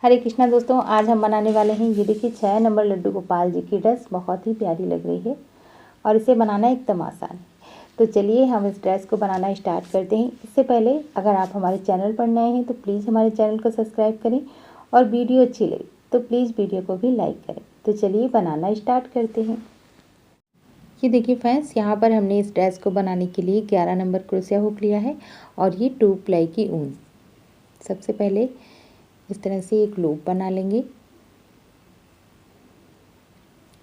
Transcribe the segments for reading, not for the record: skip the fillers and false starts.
हरे कृष्णा दोस्तों, आज हम बनाने वाले हैं ये देखिए 6 नंबर लड्डू गोपाल जी की ड्रेस। बहुत ही प्यारी लग रही है और इसे बनाना एकदम आसान है। तो चलिए हम इस ड्रेस को बनाना स्टार्ट करते हैं। इससे पहले अगर आप हमारे चैनल पर नए हैं तो प्लीज़ हमारे चैनल को सब्सक्राइब करें और वीडियो अच्छी लगे तो प्लीज़ वीडियो को भी लाइक करें। तो चलिए बनाना स्टार्ट करते हैं। ये देखिए फ्रेंड्स, यहाँ पर हमने इस ड्रेस को बनाने के लिए 11 नंबर क्रोशिया हुक लिया है और ये 2 प्लाई की ऊन। सबसे पहले इस तरह से एक लूप बना लेंगे।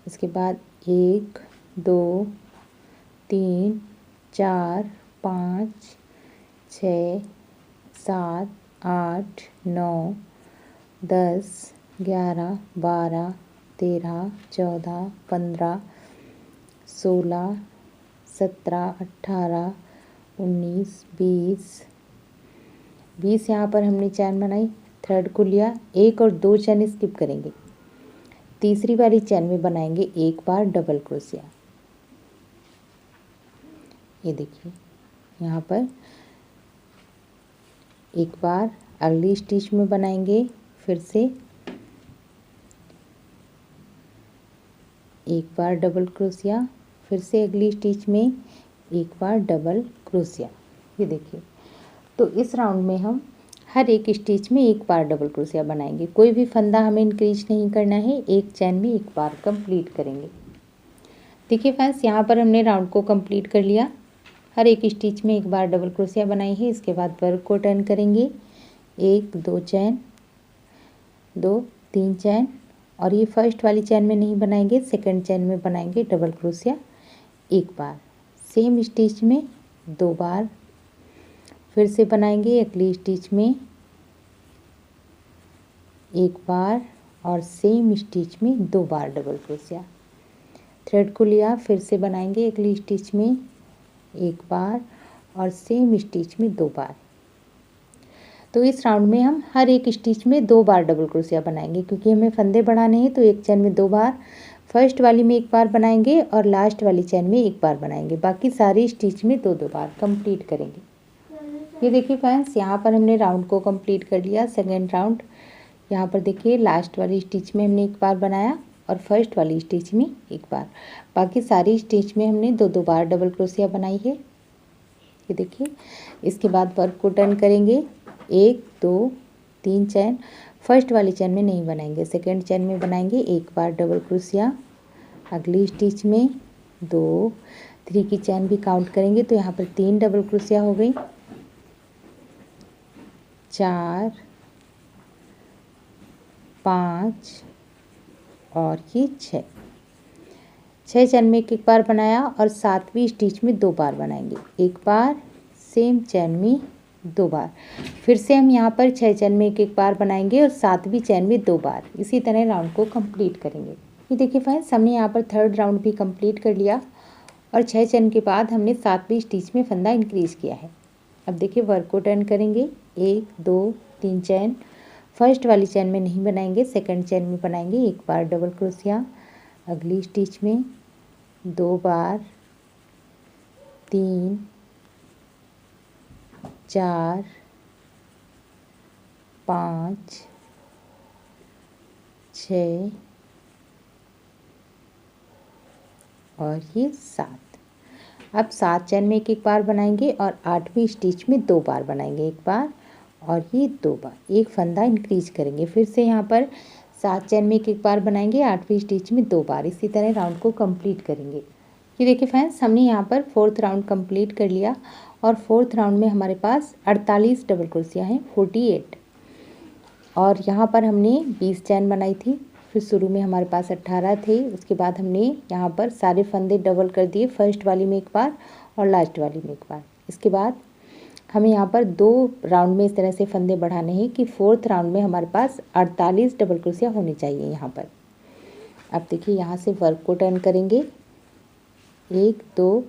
इसके बाद 1 2 3 4 5 6 7 8 9 10 11 12 13 14 15 16 17 18 19 20 यहाँ पर हमने चैन बनाई, थ्रेड को लिया, 1 और 2 चैन स्किप करेंगे। तीसरी वाली चैन में बनाएंगे एक बार डबल क्रोशिया। ये देखिए यहाँ पर एक बार अगली स्टिच में बनाएंगे, फिर से एक बार डबल क्रोशिया, फिर से अगली स्टिच में एक बार डबल क्रोशिया। ये देखिए, तो इस राउंड में हम हर एक स्टिच में एक बार डबल क्रोशिया बनाएंगे। कोई भी फंदा हमें इंक्रीज नहीं करना है, एक चैन में एक बार कंप्लीट करेंगे। देखिए फ्रेंड्स, यहाँ पर हमने राउंड को कंप्लीट कर लिया। हर एक स्टिच में एक बार डबल क्रोशिया बनाई है। इसके बाद वर्क को टर्न करेंगे, 1 2 चैन, 2 3 चैन, और ये फर्स्ट वाली चैन में नहीं बनाएंगे, सेकंड चैन में बनाएंगे डबल क्रोशिया एक बार। सेम स्टिच में 2 बार फिर से बनाएंगे, अगली स्टिच में एक बार और सेम स्टिच में 2 बार डबल क्रोशिया। थ्रेड को लिया, फिर से बनाएंगे, अगली स्टिच में एक बार और सेम स्टिच में 2 बार। तो इस राउंड में हम हर एक स्टिच में 2 बार डबल क्रोशिया बनाएंगे, क्योंकि हमें फंदे बढ़ाने हैं। तो एक चैन में 2 बार, फर्स्ट वाली में एक बार बनाएंगे और लास्ट वाली चैन में एक बार बनाएंगे। बाकी सारी स्टिच में 2 बार कंप्लीट करेंगे। ये देखिए फ्रेंड्स, यहाँ पर हमने राउंड को कंप्लीट कर लिया। सेकेंड राउंड यहाँ पर देखिए, लास्ट वाली स्टिच में हमने एक बार बनाया और फर्स्ट वाली स्टिच में एक बार। बाकी सारी स्टिच में हमने 2 बार डबल क्रोशिया बनाई है। ये देखिए, इसके बाद वर्क को टर्न करेंगे, 1 2 3 चैन, फर्स्ट वाली चैन में नहीं बनाएंगे, सेकेंड चैन में बनाएंगे एक बार डबल क्रोशिया। अगली स्टिच में 2 3 की चैन भी काउंट करेंगे, तो यहाँ पर 3 डबल क्रोशिया हो गई, 4 5 और ये 6 चैन में एक बार बनाया और 7वीं स्टिच में 2 बार बनाएंगे, एक बार सेम चैन में 2 बार। फिर से हम यहाँ पर 6 चैन में एक बार बनाएंगे और 7वीं चैन में 2 बार। इसी तरह राउंड को कंप्लीट करेंगे। ये देखिए फ्रेंड्स, हमने यहाँ पर थर्ड राउंड भी कंप्लीट कर लिया और 6 चैन के बाद हमने 7वीं स्टिच में फंदा इंक्रीज किया है। अब देखिए, वर्क को टर्न करेंगे, 1 2 3 चैन, फर्स्ट वाली चैन में नहीं बनाएंगे, सेकंड चैन में बनाएंगे एक बार डबल क्रोशिया। अगली स्टिच में 2 बार, 3 4 5 6 और ये 7। अब 7 चैन में एक बार बनाएंगे और 8वीं स्टिच में 2 बार बनाएंगे, एक बार और ये 2 बार, एक फंदा इंक्रीज करेंगे। फिर से यहाँ पर 7 चैन में एक बार बनाएंगे, 8वीं स्टिच में 2 बार। इसी तरह राउंड को कंप्लीट करेंगे। ये देखिए फ्रेंड्स, हमने यहाँ पर 4th राउंड कंप्लीट कर लिया और 4th राउंड में हमारे पास 48 डबल क्रोशिया हैं, 48। और यहाँ पर हमने 20 चैन बनाई थी। फिर शुरू में हमारे पास 18 थे, उसके बाद हमने यहाँ पर सारे फंदे डबल कर दिए, फर्स्ट वाली में एक बार और लास्ट वाली में एक बार। इसके बाद हमें यहाँ पर 2 राउंड में इस तरह से फंदे बढ़ाने हैं कि 4th राउंड में हमारे पास 48 डबल क्रोशिया होने चाहिए यहाँ पर। अब देखिए, यहाँ से वर्क को टर्न करेंगे, 1 2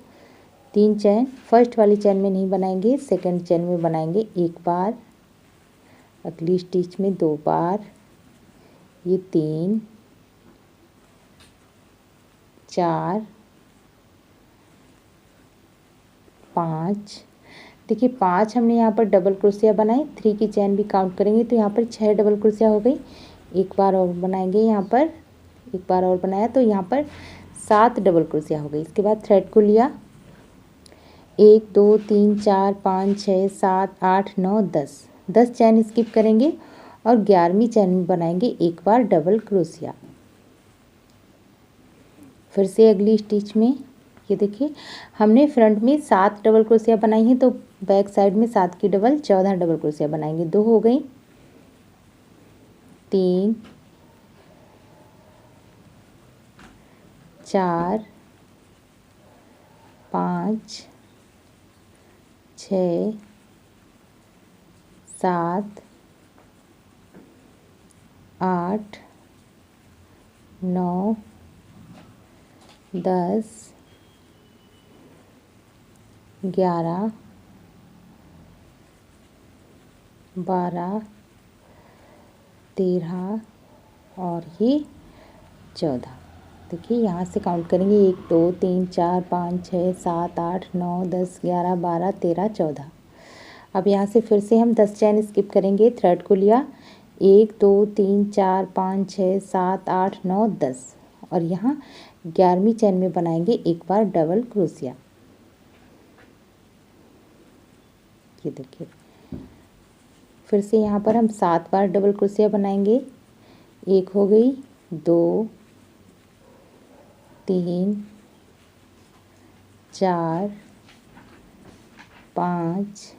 3 चैन, फर्स्ट वाली चैन में नहीं बनाएंगे, सेकंड चैन में बनाएंगे एक बार, अगली स्टिच में 2 बार, ये 3 4 5। देखिए 5 हमने यहाँ पर डबल क्रोशिया बनाए, 3 की चैन भी काउंट करेंगे तो यहाँ पर 6 डबल क्रोशिया हो गई। एक बार और बनाएंगे, यहाँ पर एक बार और बनाया तो यहाँ पर 7 डबल क्रोशिया हो गई। इसके बाद थ्रेड को लिया, 1 2 3 4 5 6 7 8 9 10 चैन स्किप करेंगे और 11वीं चैन में बनाएंगे एक बार डबल क्रोशिया। फिर से अगली स्टिच में ये देखिए हमने फ्रंट में 7 डबल क्रोशिया बनाई है, तो बैक साइड में 7 की डबल 14 डबल क्रोशिया बनाएंगे। 2 हो गई, 3 4 5 6 7 8 9 10 11 12 13 और ये 14। देखिए यहाँ से काउंट करेंगे 1 2 3 4 5 6 7 8 9 10 11 12 13 14। अब यहाँ से फिर से हम 10 चैन स्किप करेंगे। थ्रेड को लिया, 1 2 3 4 5 6 7 8 9 10 और यहाँ 11वीं चैन में बनाएंगे एक बार डबल क्रोशिया। ये देखिए फिर से यहाँ पर हम 7 बार डबल क्रोशिया बनाएंगे। 1 हो गई, 2 3 4 5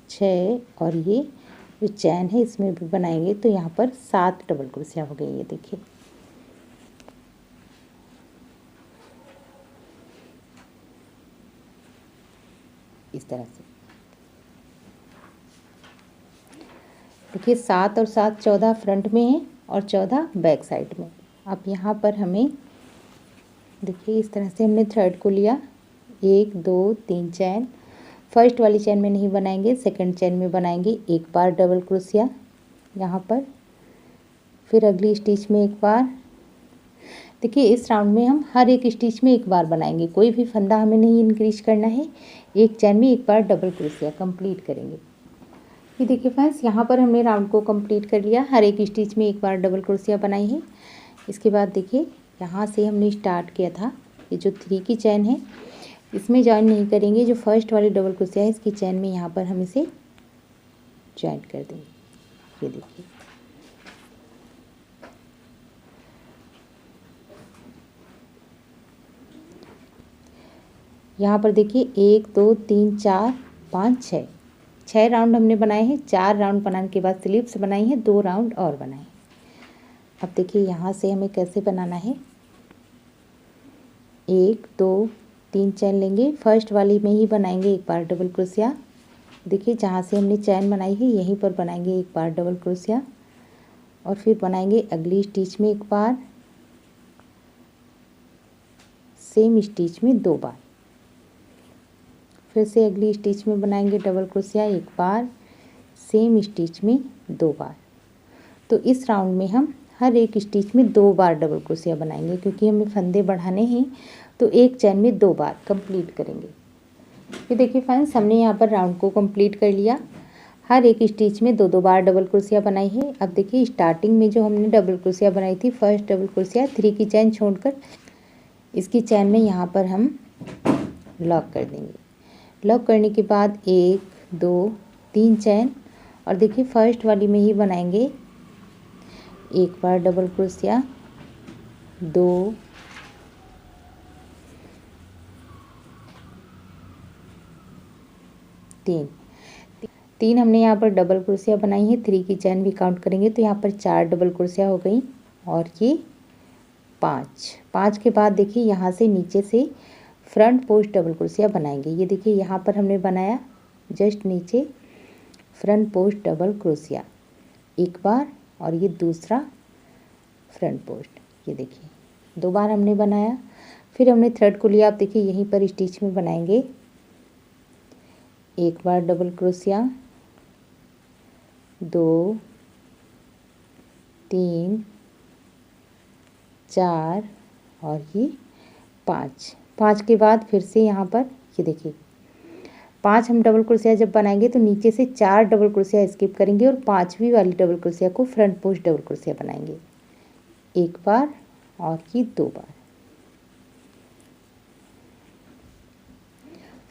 6 और ये जो चैन है इसमें भी बनाएंगे तो यहाँ पर 7 डबल क्रोशिया हो गई। ये देखिए इस तरह से। देखिए 7 और 7 14 फ्रंट में है और 14 बैक साइड में। अब यहाँ पर हमें देखिए इस तरह से हमने थ्रेड को लिया, 1 2 3 चैन, फर्स्ट वाली चैन में नहीं बनाएंगे, सेकंड चैन में बनाएंगे एक बार डबल क्रोशिया यहाँ पर। फिर अगली स्टिच में एक बार। देखिए इस राउंड में हम हर एक स्टिच में एक बार बनाएंगे, कोई भी फंदा हमें नहीं इंक्रीज करना है। एक चैन में एक बार डबल क्रोशिया कंप्लीट करेंगे। ये देखिए फ्रेंड्स यहाँ पर हमने राउंड को कंप्लीट कर लिया, हर एक स्टिच में एक बार डबल क्रोशिया बनाई है। इसके बाद देखिए यहाँ से हमने स्टार्ट किया था, ये जो 3 की चैन है इसमें ज्वाइन नहीं करेंगे, जो फर्स्ट वाली डबल क्रोशिया है इसकी चैन में यहाँ पर हम इसे ज्वाइन कर देंगे। ये देखिए यहाँ पर देखिए 1 2 3 4 5 6 राउंड हमने बनाए हैं। 4 राउंड बनाने के बाद स्लिप्स बनाई हैं, 2 राउंड और बनाए। अब देखिए यहाँ से हमें कैसे बनाना है। 1 2 3 चैन लेंगे, फर्स्ट वाली में ही बनाएंगे एक बार डबल क्रोशिया। देखिए जहाँ से हमने चैन बनाई है यहीं पर बनाएंगे एक बार डबल क्रोशिया और फिर बनाएंगे अगली स्टिच में एक बार, सेम स्टिच में 2 बार। फिर से अगली स्टिच में बनाएंगे डबल क्रोशिया एक बार, सेम स्टिच में 2 बार। तो इस राउंड में हम हर एक स्टिच में 2 बार डबल क्रोशिया बनाएंगे, क्योंकि हमें फंदे बढ़ाने हैं तो एक चैन में 2 बार कंप्लीट करेंगे। ये देखिए फ्रेंड्स हमने यहाँ पर राउंड को कंप्लीट कर लिया, हर एक स्टिच में 2 बार डबल क्रोशिया बनाई है। अब देखिए स्टार्टिंग में जो हमने डबल क्रोशिया बनाई थी, फर्स्ट डबल क्रोशिया 3 की चैन छोड़कर इसकी चैन में यहाँ पर हम लॉक कर देंगे। लॉक करने के बाद 1 2 3 चैन और देखिए फर्स्ट वाली में ही बनाएंगे एक बार डबल क्रोशिया, 2 3 हमने यहाँ पर डबल क्रोशिया बनाई है। 3 की चैन भी काउंट करेंगे तो यहाँ पर 4 डबल क्रोशिया हो गई और ये 5 के बाद देखिए यहाँ से नीचे से फ्रंट पोस्ट डबल क्रोशिया बनाएंगे। ये देखिए यहाँ पर हमने बनाया जस्ट नीचे फ्रंट पोस्ट डबल क्रोशिया एक बार और ये दूसरा फ्रंट पोस्ट। ये देखिए 2 बार हमने बनाया। फिर हमने थ्रेड को लिया, आप देखिए यहीं पर स्टिच में बनाएंगे एक बार डबल क्रोशिया, 2 3 4 और ये 5 5 के बाद फिर से यहाँ पर ये देखिए 5 हम डबल क्रोशिया जब बनाएंगे तो नीचे से 4 डबल क्रोशिया स्किप करेंगे और 5वीं वाली डबल क्रोशिया को फ्रंट पोस्ट डबल क्रोशिया बनाएंगे, एक बार और ये 2 बार।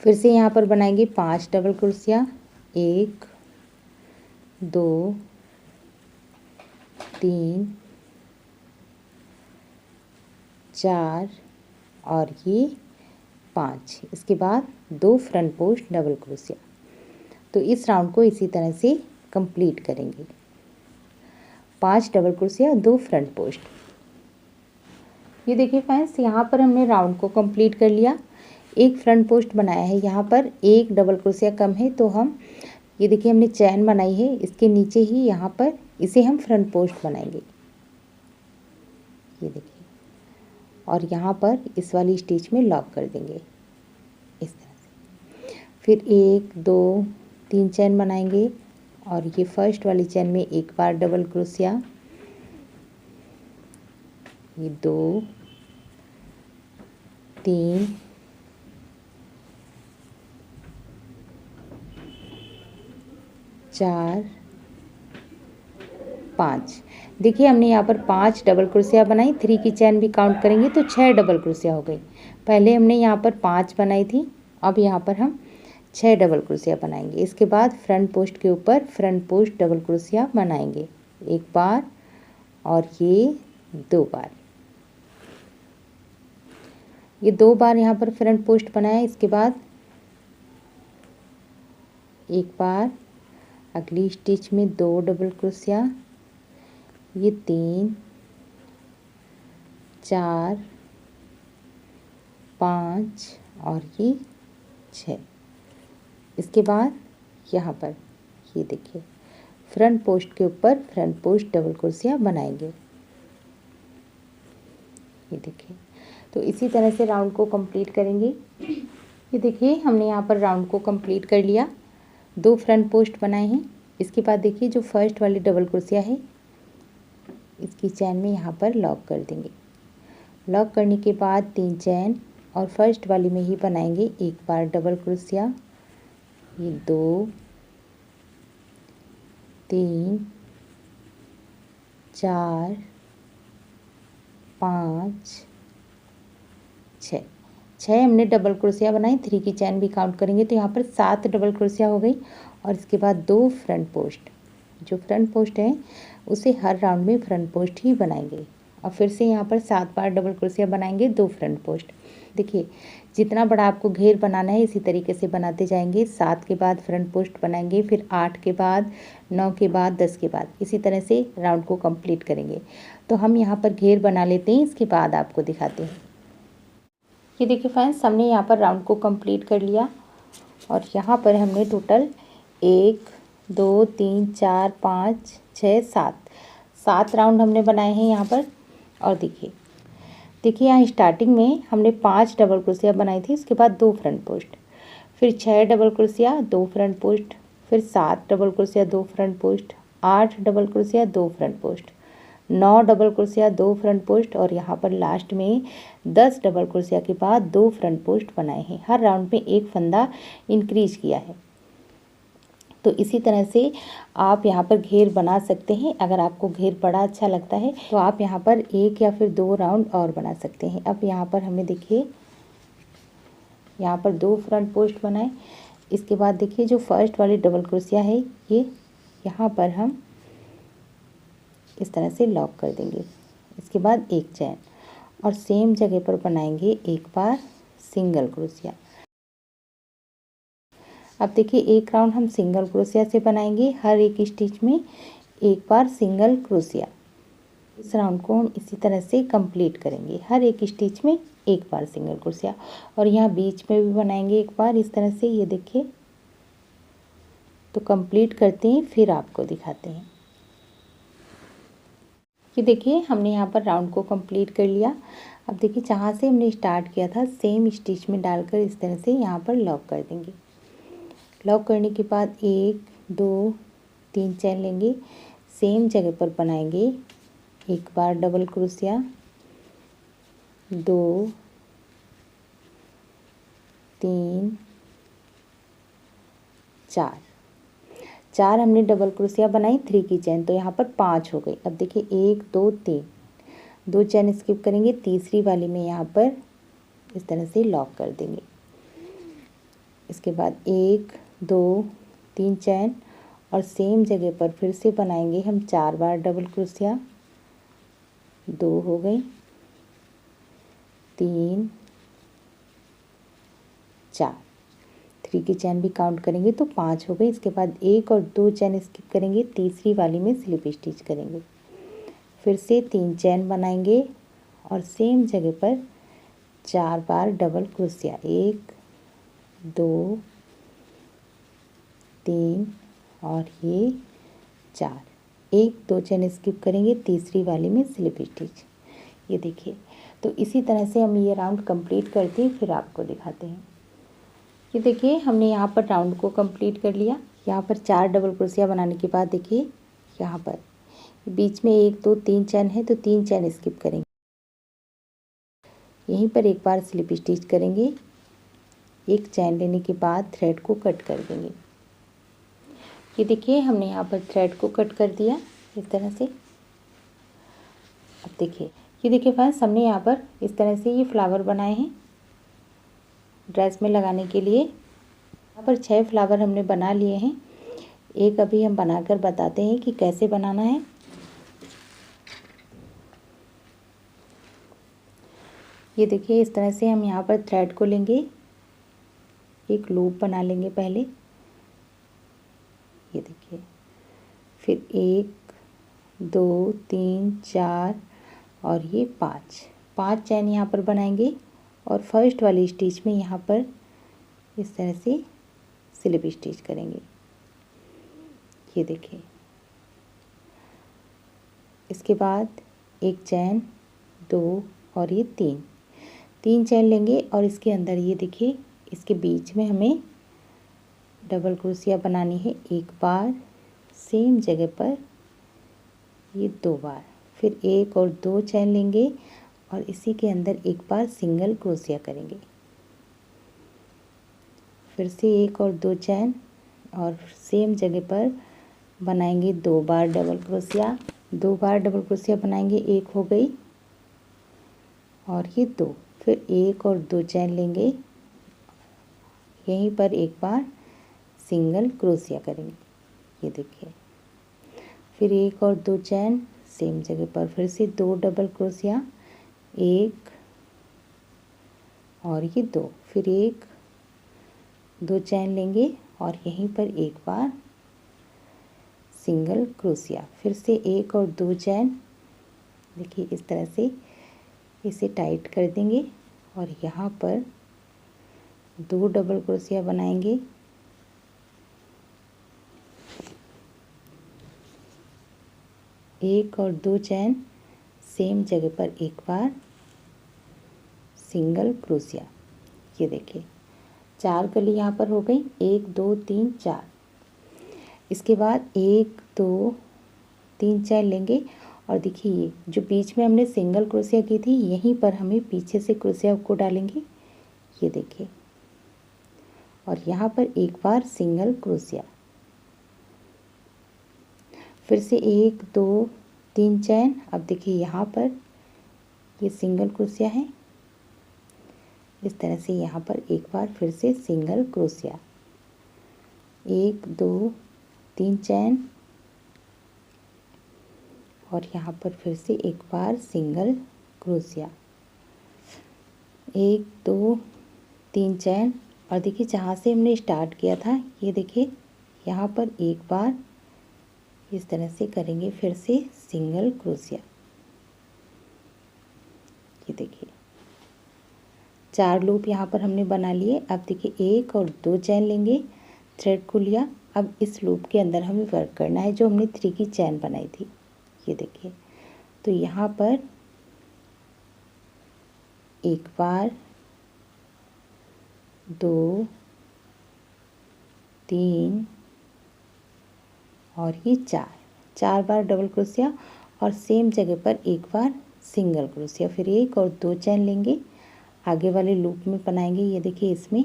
फिर से यहाँ पर बनाएंगे 5 डबल क्रोशिया, 1 2 3 4 और ये 5। इसके बाद 2 फ्रंट पोस्ट डबल क्रोशिया। तो इस राउंड को इसी तरह से कंप्लीट करेंगे, 5 डबल क्रोशिया 2 फ्रंट पोस्ट। ये देखिए फ्रेंड्स, यहाँ पर हमने राउंड को कंप्लीट कर लिया, एक फ्रंट पोस्ट बनाया है। यहाँ पर एक डबल क्रोशिया कम है तो हम ये देखिए हमने चैन बनाई है, इसके नीचे ही यहाँ पर इसे हम फ्रंट पोस्ट बनाएंगे, ये देखिए, और यहाँ पर इस वाली स्टिच में लॉक कर देंगे इस तरह से। फिर 1 2 3 चैन बनाएंगे और ये फर्स्ट वाली चैन में एक बार डबल क्रोशिया, ये 2 3 4 5। देखिए हमने यहाँ पर 5 डबल क्रोशिया बनाई, 3 की चैन भी काउंट करेंगे तो 6 डबल क्रोशिया हो गई। पहले हमने यहाँ पर 5 बनाई थी, अब यहाँ पर हम 6 डबल क्रोशिया बनाएंगे। इसके बाद फ्रंट पोस्ट के ऊपर फ्रंट पोस्ट डबल क्रोशिया बनाएंगे, एक बार और ये 2 बार। ये 2 बार यहाँ पर फ्रंट पोस्ट बनाया, इसके बाद एक बार अगली स्टिच में 2 डबल क्रोशिया, ये 3 4 5 और ये 6। इसके बाद यहाँ पर ये देखिए फ्रंट पोस्ट के ऊपर फ्रंट पोस्ट डबल क्रोशिया बनाएंगे, ये देखिए। तो इसी तरह से राउंड को कंप्लीट करेंगे। ये देखिए हमने यहाँ पर राउंड को कंप्लीट कर लिया, 2 फ्रंट पोस्ट बनाए हैं। इसके बाद देखिए जो फर्स्ट वाली डबल क्रोशिया है इसकी चैन में यहाँ पर लॉक कर देंगे। लॉक करने के बाद 3 चैन और फर्स्ट वाली में ही बनाएंगे एक बार डबल क्रोशिया, ये 2 3 4 5 6 हमने डबल क्रोशिया बनाई, 3 की चैन भी काउंट करेंगे तो यहाँ पर 7 डबल क्रोशिया हो गई। और इसके बाद 2 फ्रंट पोस्ट, जो फ्रंट पोस्ट है उसे हर राउंड में फ्रंट पोस्ट ही बनाएंगे। और फिर से यहाँ पर 7 बार डबल क्रोशिया बनाएंगे, 2 फ्रंट पोस्ट। देखिए जितना बड़ा आपको घेर बनाना है इसी तरीके से बनाते जाएंगे। 7 के बाद फ्रंट पोस्ट बनाएंगे, फिर 8 के बाद, 9 के बाद, 10 के बाद, इसी तरह से राउंड को कंप्लीट करेंगे। तो हम यहाँ पर घेर बना लेते हैं, इसके बाद आपको दिखाते हैं। ये देखिए फ्रेंड्स, हमने यहाँ पर राउंड को कंप्लीट कर लिया और यहाँ पर हमने टोटल 1 2 3 4 5 6 7 राउंड हमने बनाए हैं यहाँ पर। और देखिए यहाँ स्टार्टिंग में हमने 5 डबल क्रोशिया बनाई थी, उसके बाद 2 फ्रंट पोस्ट, फिर 6 डबल क्रोशिया 2 फ्रंट पोस्ट, फिर 7 double crochet 2 front post, 8 double crochet 2 front post, 9 double crochet 2 front post और यहाँ पर लास्ट में 10 डबल क्रोशिया के बाद 2 फ्रंट पोस्ट बनाए हैं। हर राउंड में एक फंदा इंक्रीज किया है। तो इसी तरह से आप यहाँ पर घेर बना सकते हैं। अगर आपको घेर बड़ा अच्छा लगता है तो आप यहाँ पर 1 या फिर 2 राउंड और बना सकते हैं। अब यहाँ पर हमें देखिए यहाँ पर 2 फ्रंट पोस्ट बनाए। इसके बाद देखिए जो फर्स्ट वाली डबल क्रोशिया है ये यहाँ पर हम इस तरह से लॉक कर देंगे। इसके बाद एक चैन और सेम जगह पर बनाएंगे एक बार सिंगल क्रोशिया। अब देखिए एक राउंड हम सिंगल क्रोशिया से बनाएंगे, हर एक स्टिच में एक बार सिंगल क्रोशिया। इस राउंड को हम इसी तरह से कंप्लीट करेंगे, हर एक स्टिच में एक बार सिंगल क्रोशिया और यहाँ बीच में भी बनाएंगे एक बार इस तरह से। ये देखिए, तो कंप्लीट करते हैं फिर आपको दिखाते हैं। ये देखिए हमने यहाँ पर राउंड को कंप्लीट कर लिया। अब देखिए जहाँ से हमने स्टार्ट किया था सेम स्टिच में डालकर इस तरह से यहाँ पर लॉक कर देंगे। लॉक करने के बाद 1 2 3 चैन लेंगे, सेम जगह पर बनाएंगे एक बार डबल क्रोशिया, 2 3 4 4 हमने डबल क्रोशिया बनाई 3 की चैन, तो यहाँ पर 5 हो गई। अब देखिए 1 2 3 2 चैन स्किप करेंगे, तीसरी वाली में यहाँ पर इस तरह से लॉक कर देंगे। इसके बाद 1 2 3 चैन और सेम जगह पर फिर से बनाएंगे हम 4 बार डबल क्रोशिया। 2 हो गई, 3 4 3 की चैन भी काउंट करेंगे तो 5 हो गई। इसके बाद 1 और 2 चैन स्किप करेंगे, तीसरी वाली में स्लिप स्टिच करेंगे। फिर से 3 चैन बनाएंगे और सेम जगह पर 4 बार डबल क्रोशिया। 1 2 3 और ये 4। 1 2 चैन स्किप करेंगे, तीसरी वाली में स्लिप स्टिच। ये देखिए, तो इसी तरह से हम ये राउंड कंप्लीट करते हैं, फिर आपको दिखाते हैं। ये देखिए, हमने यहाँ पर राउंड को कंप्लीट कर लिया। यहाँ पर 4 डबल क्रोशिया बनाने के बाद देखिए यहाँ पर बीच में 1 2 3 चैन है, तो 3 चैन स्किप करेंगे। यहीं पर एक बार स्लिप स्टिच करेंगे। एक चैन लेने के बाद थ्रेड को कट कर देंगे। ये देखिए, हमने यहाँ पर थ्रेड को कट कर दिया इस तरह से। अब देखिए, ये देखिए फ्रेंड्स, हमने यहाँ पर इस तरह से ये फ्लावर बनाए हैं ड्रेस में लगाने के लिए। यहाँ पर 6 फ्लावर हमने बना लिए हैं। एक अभी हम बनाकर बताते हैं कि कैसे बनाना है। ये देखिए, इस तरह से हम यहाँ पर थ्रेड को लेंगे, एक लूप बना लेंगे पहले। ये देखिए, फिर 1 2 3 4 और ये 5 चैन यहाँ पर बनाएंगे और फर्स्ट वाली स्टिच में यहाँ पर इस तरह से स्लिप स्टिच करेंगे। ये देखिए, इसके बाद एक चैन, 2 और ये 3 चैन लेंगे और इसके अंदर ये देखिए, इसके बीच में हमें डबल क्रोशिया बनानी है। एक बार सेम जगह पर ये 2 बार, फिर 1 और 2 चैन लेंगे और इसी के अंदर एक बार सिंगल क्रोशिया करेंगे। फिर से 1 और 2 चैन और सेम जगह पर बनाएंगे 2 बार डबल क्रोशिया। 2 बार डबल क्रोशिया बनाएंगे, 1 हो गई और ये 2, फिर 1 और 2 चैन लेंगे, यहीं पर एक बार सिंगल क्रोशिया करेंगे। ये देखिए, फिर 1 और 2 चैन, सेम जगह पर फिर से 2 डबल क्रोशिया, 1 और ये 2, फिर 1 2 चैन लेंगे और यहीं पर एक बार सिंगल क्रोशिया। फिर से 1 और 2 चैन, देखिए इस तरह से इसे टाइट कर देंगे और यहाँ पर 2 डबल क्रोशिया बनाएंगे। एक और 2 चैन, सेम जगह पर एक बार सिंगल क्रोशिया। ये देखिए, 4 कली यहाँ पर हो गई, 1 2 3 4। इसके बाद 1 2 3 चैन लेंगे और देखिए, ये जो बीच में हमने सिंगल क्रोशिया की थी, यहीं पर हमें पीछे से क्रोशिया को डालेंगे। ये देखिए, और यहाँ पर एक बार सिंगल क्रोशिया, फिर से 1 2 3 चैन। अब देखिए, यहाँ पर ये सिंगल क्रोशिया है, इस तरह से यहाँ पर एक बार फिर से सिंगल क्रोशिया, 1 2 3 चैन और यहाँ पर फिर से एक बार सिंगल क्रोशिया, 1 2 3 चैन। और देखिए, जहाँ से हमने स्टार्ट किया था, ये देखिए यहाँ पर एक बार इस तरह से करेंगे, फिर से सिंगल क्रोशिया। ये देखिए, 4 लूप यहाँ पर हमने बना लिए। अब देखिए, 1 और 2 चैन लेंगे, थ्रेड को लिया। अब इस लूप के अंदर हमें वर्क करना है जो हमने 3 की चैन बनाई थी। ये देखिए, तो यहाँ पर एक बार 2 3 और ये 4 बार डबल क्रोशिया और सेम जगह पर एक बार सिंगल क्रोशिया, फिर 1 और 2 चैन लेंगे, आगे वाले लूप में बनाएंगे। ये देखिए, इसमें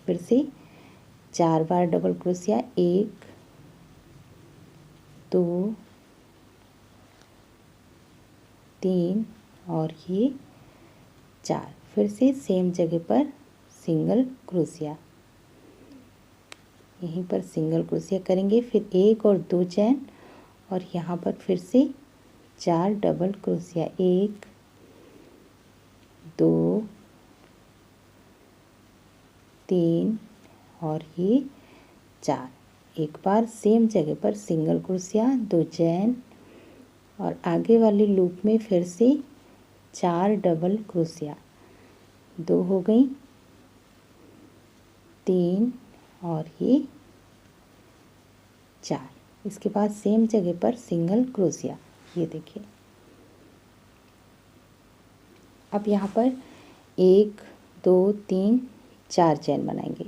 फिर से 4 बार डबल क्रोशिया, 1 2 3 और ये 4। फिर से सेम जगह पर सिंगल क्रोशिया, यहीं पर सिंगल क्रोशिया करेंगे, फिर 1 और 2 चैन और यहाँ पर फिर से 4 डबल क्रोशिया, 1 2 3 और ये 4। एक बार सेम जगह पर सिंगल क्रोशिया, 2 चैन और आगे वाले लूप में फिर से 4 डबल क्रोशिया, 2 हो गई, 3 और ये 4। इसके बाद सेम जगह पर सिंगल क्रोशिया, ये देखिए। अब यहाँ पर 1 2 3 4 चैन बनाएंगे।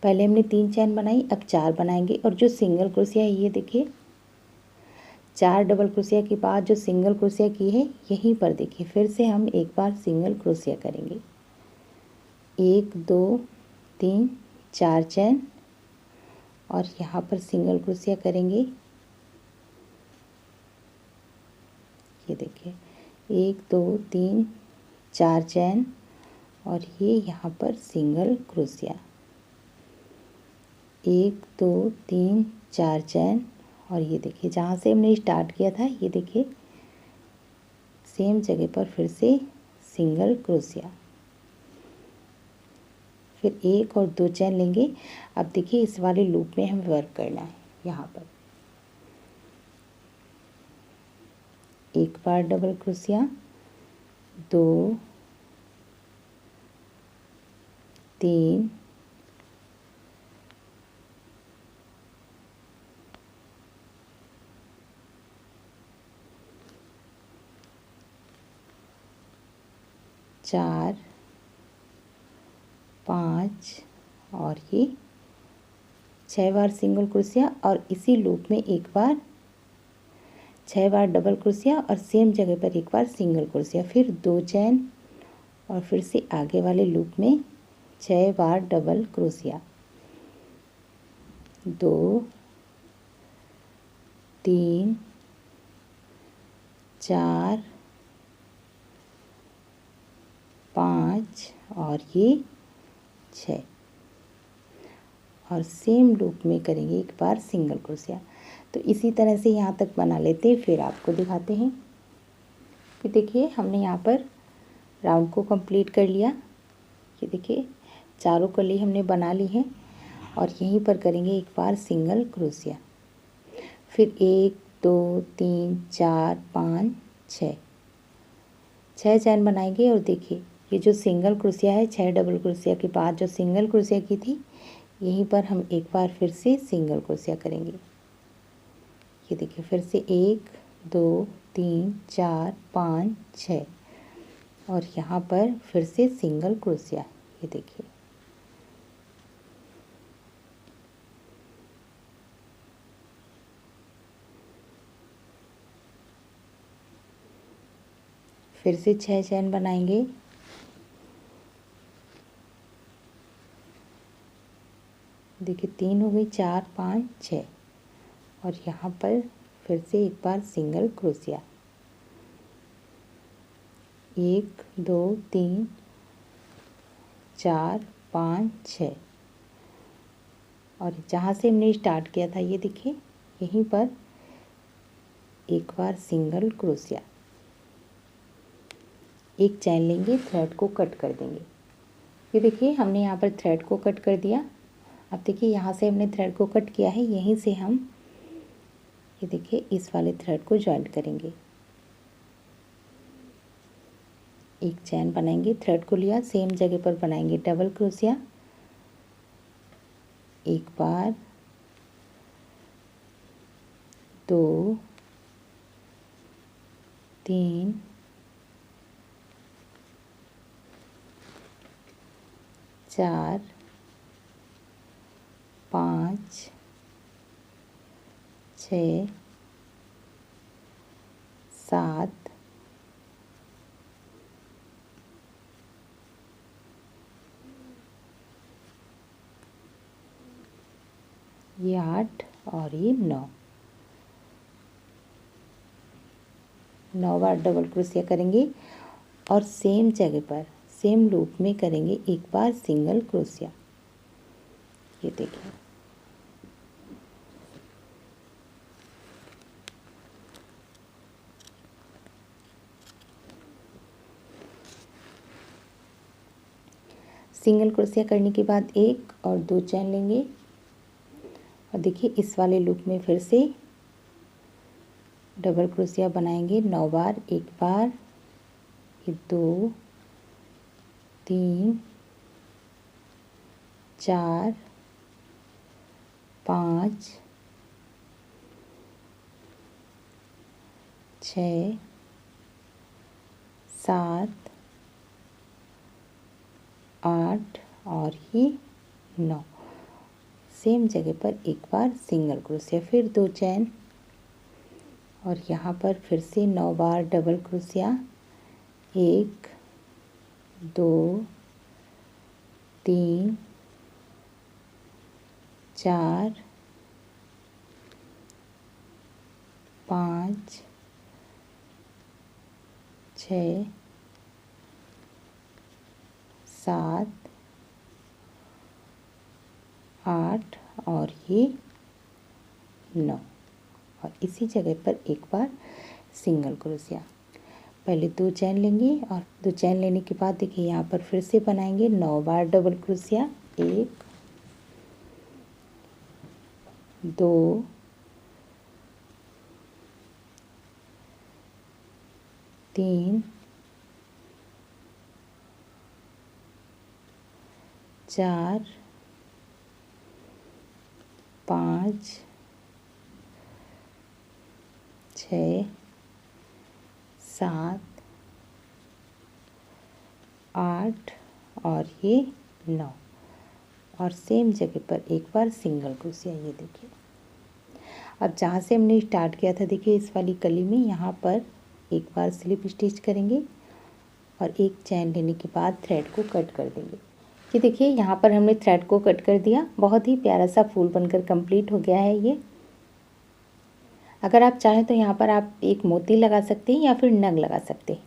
पहले हमने 3 चैन बनाई, अब 4 बनाएंगे और जो सिंगल क्रोशिया है ये देखिए, 4 डबल क्रोशिया के बाद जो सिंगल क्रोशिया की है यहीं पर देखिए, फिर से हम एक बार सिंगल क्रोशिया करेंगे। 1 2 3 4 चैन और यहाँ पर सिंगल क्रोशिया करेंगे, ये देखिए 1 2 3 4 चैन और ये यहाँ पर सिंगल क्रोशिया, 1 2 3 4 चैन और ये देखिए जहाँ से हमने स्टार्ट किया था ये देखिए सेम जगह पर फिर से सिंगल क्रोशिया, फिर 1 और 2 चैन लेंगे। अब देखिए इस वाले लूप में हमें वर्क करना है। यहाँ पर 1 बार डबल क्रोशिया, 2 3 4 5 और ये 6 बार सिंगल क्रोशिया और इसी लूप में एक बार 6 बार डबल क्रोशिया और सेम जगह पर एक बार सिंगल क्रोशिया, फिर 2 चैन और फिर से आगे वाले लूप में 6 बार डबल क्रोशिया, 2 3 4 5 और ये 6 और सेम लूप में करेंगे एक बार सिंगल क्रोशिया। तो इसी तरह से यहाँ तक बना लेते हैं, फिर आपको दिखाते हैं। ये देखिए हमने यहाँ पर राउंड को कंप्लीट कर लिया। ये देखिए चारों कली हमने बना ली है और यहीं पर करेंगे एक बार सिंगल क्रोशिया, फिर 1 2 3 4 5 6 चैन बनाएंगे और देखिए ये जो सिंगल क्रोशिया है 6 डबल क्रोशिया के बाद जो सिंगल क्रोशिया की थी यहीं पर हम एक बार फिर से सिंगल क्रोशिया करेंगे। ये देखिए फिर से 1 2 3 4 5 6 और यहाँ पर फिर से सिंगल क्रोशिया, ये देखिए। फिर से 6 चैन बनाएंगे, देखिए 3 हो गई, 4 5 6 और यहाँ पर फिर से एक बार सिंगल क्रोशिया, 1 2 3 4 5 6 और जहाँ से हमने स्टार्ट किया था ये देखिए यहीं पर एक बार सिंगल क्रोशिया, एक चैन लेंगे, थ्रेड को कट कर देंगे। ये देखिए हमने यहाँ पर थ्रेड को कट कर दिया। अब देखिए यहाँ से हमने थ्रेड को कट किया है, यहीं से हम ये देखिए इस वाले थ्रेड को जॉइंट करेंगे, एक चैन बनाएंगे, थ्रेड को लिया, सेम जगह पर बनाएंगे डबल क्रोशिया, एक बार 2 3 4 5 6 7 ये 8 और ये 9। 9 बार डबल क्रोशिया करेंगे और सेम जगह पर सेम लूप में करेंगे एक बार सिंगल क्रोशिया। ये देखिए, सिंगल क्रोशिया करने के बाद 1 और 2 चैन लेंगे और देखिए इस वाले लूप में फिर से डबल क्रोशिया बनाएंगे 9 बार। एक बार, ये 2, 3, 4, 5, 6, 7, 8 और ये 9। सेम जगह पर एक बार सिंगल क्रोशिया, फिर 2 चैन और यहाँ पर फिर से 9 बार डबल क्रोशिया। 1, 2, 3, 4, 5, 6, 7, 8 और ये 9 और इसी जगह पर एक बार सिंगल क्रोशिया। पहले 2 चैन लेंगे और 2 चैन लेने के बाद देखिए यहाँ पर फिर से बनाएंगे 9 बार डबल क्रोशिया। 1, 2, 3, 4, 5, 6, 7, 8 और ये 9 और सेम जगह पर एक बार सिंगल क्रोशिया। ये देखिए, अब जहाँ से हमने स्टार्ट किया था देखिए इस वाली कली में यहाँ पर एक बार स्लिप स्टिच करेंगे और एक चैन लेने के बाद थ्रेड को कट कर देंगे। ये देखिए यहाँ पर हमने थ्रेड को कट कर दिया। बहुत ही प्यारा सा फूल बनकर कंप्लीट हो गया है ये। अगर आप चाहें तो यहाँ पर आप एक मोती लगा सकते हैं या फिर नग लगा सकते हैं।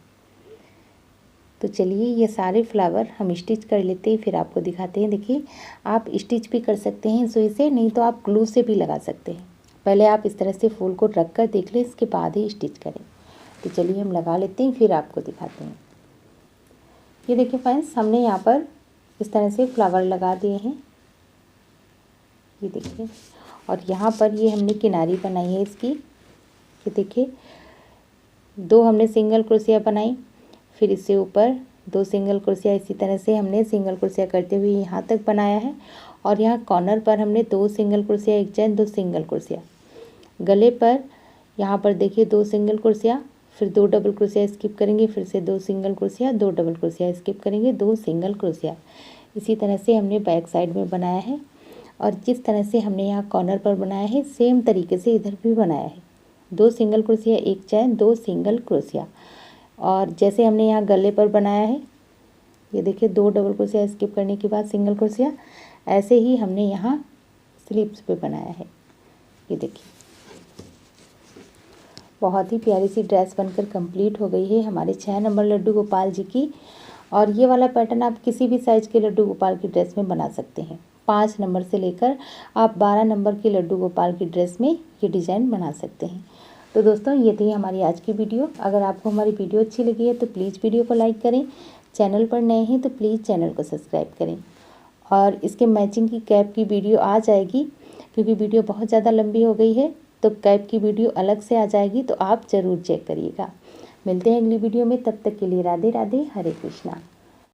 तो चलिए ये सारे फ्लावर हम स्टिच कर लेते हैं, फिर आपको दिखाते हैं। देखिए आप स्टिच भी कर सकते हैं सुई से, नहीं तो आप ग्लू से भी लगा सकते हैं। पहले आप इस तरह से फूल को रख कर देख लें, इसके बाद ही स्टिच करें। तो चलिए हम लगा लेते हैं, फिर आपको दिखाते हैं। ये देखिए फ्रेंड्स, हमने यहाँ पर इस तरह से फ्लावर लगा दिए हैं। ये देखिए, और यहाँ पर ये हमने किनारी बनाई है इसकी। ये देखिए 2 हमने सिंगल क्रोशिया बनाई, फिर इससे ऊपर 2 सिंगल क्रोशिया। इसी तरह से हमने सिंगल क्रोशिया करते हुए यहाँ तक बनाया है और यहाँ कॉर्नर पर हमने 2 सिंगल क्रोशिया, एक चैन, 2 सिंगल क्रोशिया। गले पर यहाँ पर देखिए 2 सिंगल क्रोशिया, फिर 2 डबल क्रोशिया स्किप करेंगे, फिर से 2 single crochet, 2 double crochet skip करेंगे, 2 सिंगल क्रोशिया। इसी तरह से हमने बैक साइड में बनाया है और जिस तरह से हमने यहाँ कॉर्नर पर बनाया है सेम तरीके से इधर भी बनाया है। 2 सिंगल क्रोशिया, एक चैन, 2 सिंगल क्रोशिया। और जैसे हमने यहाँ गले पर बनाया है, ये देखिए 2 डबल क्रोशिया स्किप करने के बाद सिंगल क्रोशिया, ऐसे ही हमने यहाँ स्लीव्स पे बनाया है। ये देखिए बहुत ही प्यारी सी ड्रेस बनकर कंप्लीट हो गई है हमारे 6 नंबर लड्डू गोपाल जी की। और ये वाला पैटर्न आप किसी भी साइज़ के लड्डू गोपाल की ड्रेस में बना सकते हैं। 5 नंबर से लेकर आप 12 नंबर की लड्डू गोपाल की ड्रेस में ये डिज़ाइन बना सकते हैं। तो दोस्तों ये थी हमारी आज की वीडियो। अगर आपको हमारी वीडियो अच्छी लगी है तो प्लीज़ वीडियो को लाइक करें। चैनल पर नए हैं तो प्लीज़ चैनल को सब्सक्राइब करें। और इसके मैचिंग की कैप की वीडियो आ जाएगी, क्योंकि वीडियो बहुत ज़्यादा लंबी हो गई है, तो कैप की वीडियो अलग से आ जाएगी, तो आप ज़रूर चेक करिएगा। मिलते हैं अगली वीडियो में, तब तक के लिए राधे राधे, हरे कृष्णा।